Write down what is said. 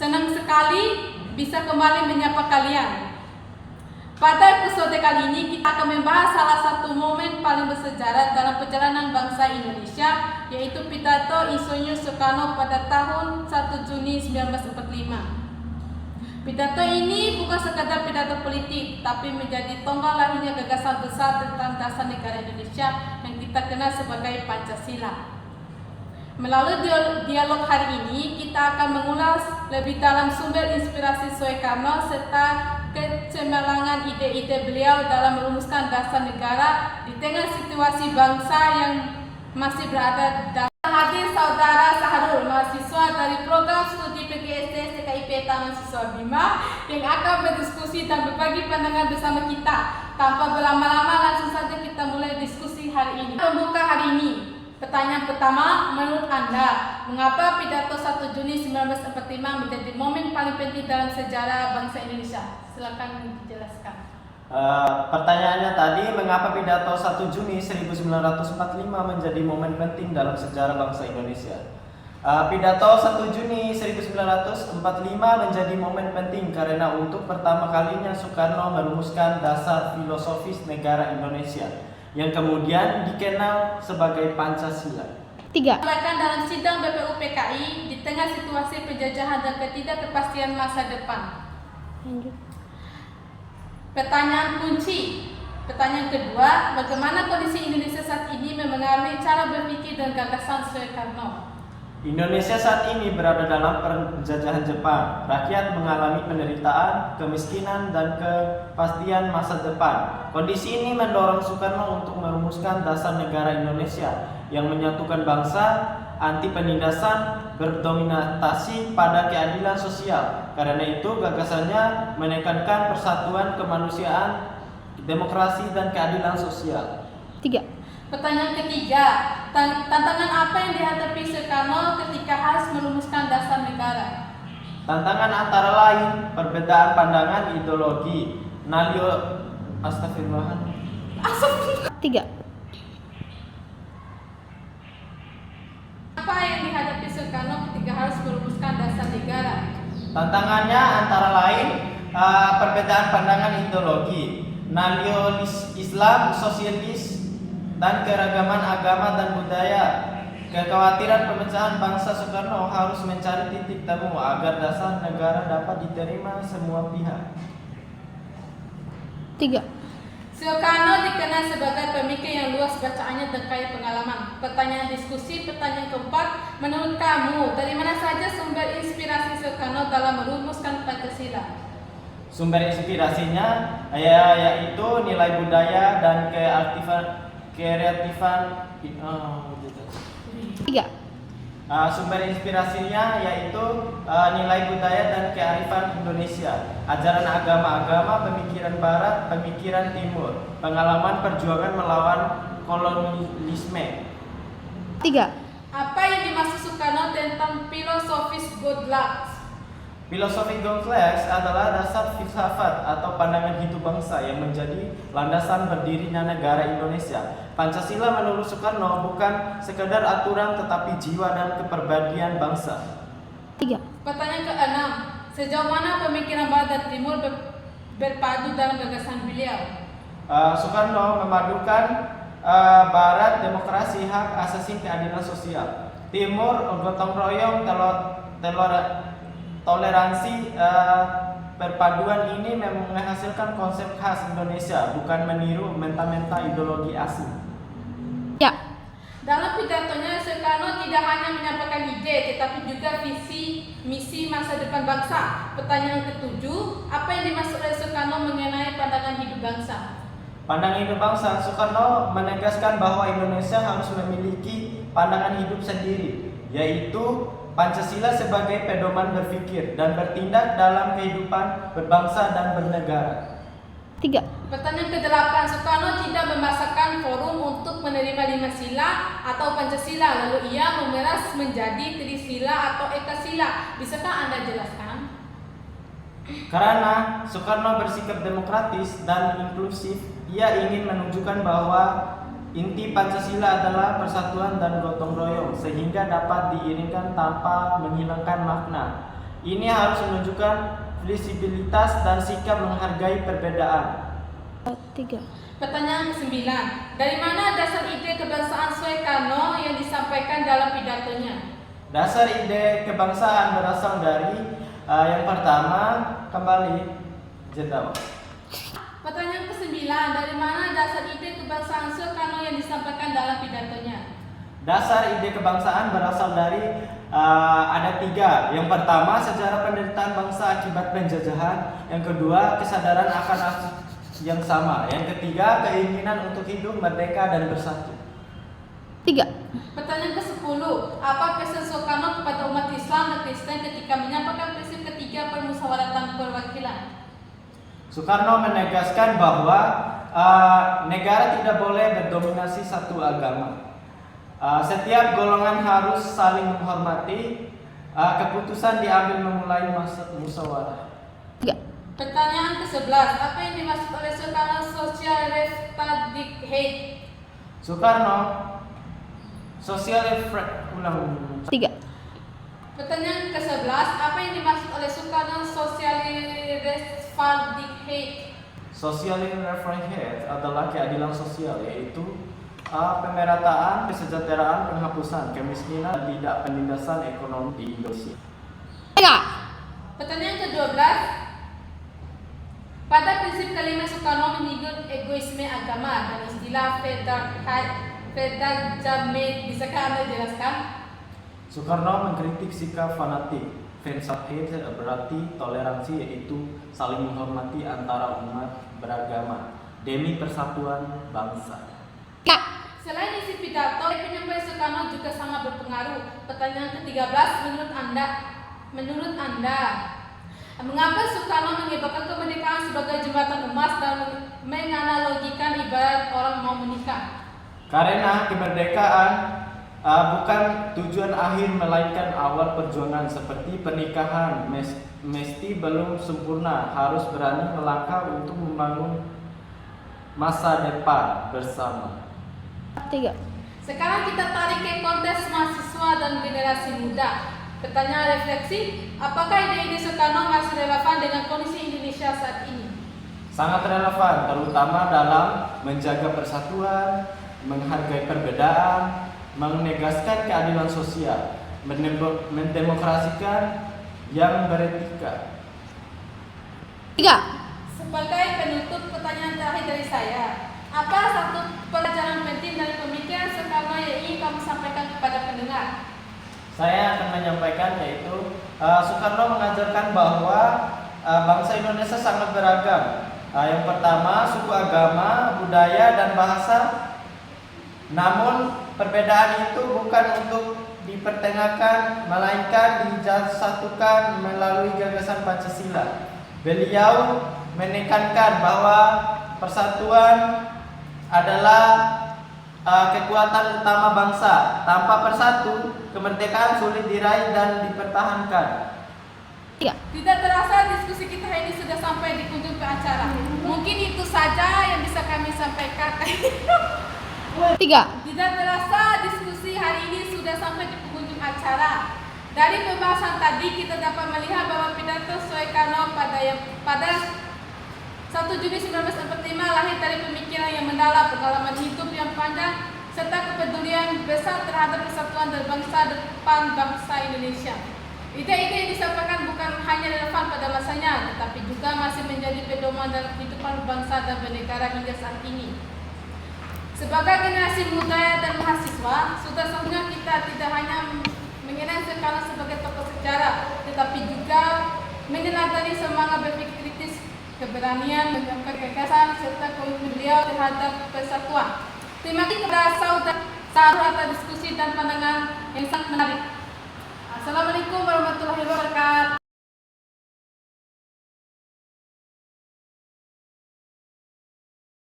Senang sekali bisa kembali menyapa kalian. Pada episode kali ini kita akan membahas salah satu momen paling bersejarah dalam perjalanan bangsa Indonesia, yaitu pidato Insinyur Soekarno pada tahun 1 Juni 1945. Pidato ini bukan sekadar pidato politik, tapi menjadi tonggak lahirnya gagasan besar tentang dasar negara Indonesia yang kita kenal sebagai Pancasila. Melalui dialog hari ini, kita akan mengulas lebih dalam sumber inspirasi Soekarno serta kecemerlangan ide-ide beliau dalam merumuskan dasar negara di tengah situasi bangsa yang masih berada dalam. Hadir saudara Sahrul, mahasiswa dari program studi PGSD STKIP Taman Siswa Bima, yang akan berdiskusi dan berbagi pandangan bersama kita. Tanpa berlama-lama, langsung saja kita mulai diskusi hari ini. Pembuka hari ini. Pertanyaan pertama, menurut Anda, mengapa pidato 1 Juni 1945 menjadi momen paling penting dalam sejarah bangsa Indonesia? Silakan dijelaskan. Pertanyaannya tadi, mengapa pidato 1 Juni 1945 menjadi momen penting dalam sejarah bangsa Indonesia? Pidato 1 Juni 1945 menjadi momen penting karena untuk pertama kalinya Soekarno merumuskan dasar filosofis negara Indonesia yang kemudian dikenal sebagai Pancasila. 3. Dalam sidang BPUPKI di tengah situasi penjajahan dan ketidakpastian masa depan. Lanjut. Pertanyaan kunci. Pertanyaan kedua, bagaimana kondisi Indonesia saat ini memengaruhi cara berpikir dan gagasan Soekarno? Indonesia saat ini berada dalam penjajahan Jepang. Rakyat mengalami penderitaan, kemiskinan, dan kepastian masa depan. Kondisi ini mendorong Soekarno untuk merumuskan dasar negara Indonesia yang menyatukan bangsa, anti penindasan, berdominasi pada keadilan sosial. Karena itu gagasannya menekankan persatuan kemanusiaan, demokrasi, dan keadilan sosial. 3. Pertanyaan ketiga, tantangan apa yang dihadapi Soekarno ketika harus merumuskan dasar negara? Tantangan antara lain perbedaan pandangan ideologi, Astagfirullah. 3. Apa yang dihadapi Soekarno ketika harus merumuskan dasar negara? Tantangannya antara lain perbedaan pandangan ideologi, Islam, sosialis, dan keragaman agama dan budaya. Kekhawatiran pemecahan bangsa, Soekarno harus mencari titik temu agar dasar negara dapat diterima semua pihak. 3. Soekarno dikenal sebagai pemikir yang luas bacaannya dan kaya pengalaman. Pertanyaan diskusi, pertanyaan keempat, menurut kamu, dari mana saja sumber inspirasi Soekarno dalam merumuskan Pancasila? Sumber inspirasinya yaitu nilai budaya dan kreatifan. 3. Sumber inspirasinya yaitu nilai budaya dan kearifan Indonesia, ajaran agama-agama, pemikiran Barat, pemikiran Timur, pengalaman perjuangan melawan kolonialisme. 3. Apa yang dimaksud Soekarno tentang filosofis good luck? Filosofi Goldflex adalah dasar filsafat atau pandangan hidup bangsa yang menjadi landasan berdirinya negara Indonesia. Pancasila menurut Soekarno bukan sekedar aturan tetapi jiwa dan kepribadian bangsa. 3. Pertanyaan keenam, sejauh mana pemikiran Barat dan Timur berpadu dalam gagasan beliau? Soekarno memadukan Barat demokrasi, hak asasi, keadilan sosial. Timur gotong royong, toleransi. Perpaduan ini menghasilkan konsep khas Indonesia, bukan meniru menta-menta ideologi asing. Ya. Dalam pidatonya, Soekarno tidak hanya menyampaikan ide, tetapi juga visi misi masa depan bangsa. Pertanyaan ketujuh, apa yang dimaksud oleh Soekarno mengenai pandangan hidup bangsa? Pandangan hidup bangsa, Soekarno menegaskan bahwa Indonesia harus memiliki pandangan hidup sendiri, yaitu Pancasila sebagai pedoman berpikir dan bertindak dalam kehidupan berbangsa dan bernegara. 3. Pertanyaan ke-8, Soekarno tidak memasakkan forum untuk menerima 5 sila atau Pancasila, lalu ia memeras menjadi Trisila atau Ekasila. Bisakah Anda jelaskan? Karena Soekarno bersikap demokratis dan inklusif, ia ingin menunjukkan bahwa inti Pancasila adalah persatuan dan gotong royong sehingga dapat diiringkan tanpa menghilangkan makna. Ini harus menunjukkan fleksibilitas dan sikap menghargai perbedaan. 3. Pertanyaan ke-9. Dari mana dasar ide kebangsaan Soekarno yang disampaikan dalam pidatonya? Dasar ide kebangsaan berasal dari yang pertama, kembali jeda. Pertanyaan ke-9. Dari mana dasar ide kebangsaan Soekarno yang disampaikan dalam pidatonya? Dasar ide kebangsaan berasal dari ada 3. Yang pertama, sejarah penderitaan bangsa akibat penjajahan. Yang kedua, kesadaran akan nasib yang sama. Yang ketiga, keinginan untuk hidup merdeka dan bersatu. 3. Pertanyaan ke-10. Apa pesan Soekarno kepada umat Islam dan Kristen ketika menyampaikan prinsip ketiga permusyawaratan perwakilan? Soekarno menegaskan bahwa negara tidak boleh berdominasi satu agama. Setiap golongan harus saling menghormati. Keputusan diambil memulai masa musyawarah. 3. Pertanyaan ke-11. Apa yang dimaksud oleh Soekarno social Hate? Soekarno sosial ulang. 3. Pertanyaan ke-11. Apa yang dimaksud oleh Soekarno social Hate? Social hate adalah keadilan sosial, yaitu pemerataan, kesejahteraan, penghapusan kemiskinan, dan tidak penindasan ekonomi di Indonesia. 3. Pertanyaan ke-12. Pada prinsip kelima Soekarno menyinggung egoisme agama dan istilah feudal jamet. Bisakah Anda jelaskan? Soekarno mengkritik sikap fanatik. Fansubhate berarti toleransi, yaitu saling menghormati antara umat beragama demi persatuan bangsa. 3. Selain isi pidato, penyampaian Soekarno juga sangat berpengaruh. Pertanyaan ke-13. Menurut Anda, mengapa Soekarno menyebabkan kemerdekaan sebagai jembatan emas dan menganalogikan ibarat orang mau menikah? Karena kemerdekaan bukan tujuan akhir melainkan awal perjuangan. Seperti pernikahan mesti belum sempurna, harus berani melangkah untuk membangun masa depan bersama. 3. Sekarang kita tarik ke konteks mahasiswa dan generasi muda. Pertanyaan refleksi, apakah ide-ide Soekarno masih relevan dengan kondisi Indonesia saat ini? Sangat relevan, terutama dalam menjaga persatuan, menghargai perbedaan, menegaskan keadilan sosial, mendemokrasikan yang beretika. 3. Sebagai penutup, pertanyaan terakhir dari saya, apa satu pelajaran penting dari pemikiran Soekarno yang ingin kamu sampaikan kepada pendengar? Saya akan menyampaikan, yaitu Soekarno mengajarkan bahwa bangsa Indonesia sangat beragam. Yang pertama, suku, agama, budaya, dan bahasa. Namun perbedaan itu bukan untuk dipertengahkan, melainkan disatukan melalui gagasan Pancasila. Beliau menekankan bahwa persatuan adalah kekuatan utama bangsa. Tanpa persatu, kemerdekaan sulit diraih dan dipertahankan. 3. Tidak terasa diskusi kita hari ini sudah sampai di penghujung acara. Mungkin itu saja yang bisa kami sampaikan. 3. Tidak terasa diskusi hari ini sudah sampai di penghujung acara. Dari pembahasan tadi kita dapat melihat bahwa pidato Soekarno pada 1 Juni 1945 lahir dari pemikiran yang mendalam, pengalaman hidup yang panjang, serta kepedulian besar terhadap persatuan dan bangsa depan bangsa Indonesia. Ide-ide yang disampaikan bukan hanya relevan pada masanya, tetapi juga masih menjadi pedoman dalam kehidupan bangsa dan bernegara hingga saat ini. Sebagai generasi muda dan mahasiswa, sudah seharusnya kita tidak hanya mengenal Soekarno sebagai tokoh sejarah, tetapi juga meneladani semangat berpikir kritis, keberanian, menyampaikan gagasan, serta komitmen beliau terhadap persatuan. Terima kasih kepada saudara atas diskusi dan pandangan yang sangat menarik. Assalamualaikum warahmatullahi wabarakatuh.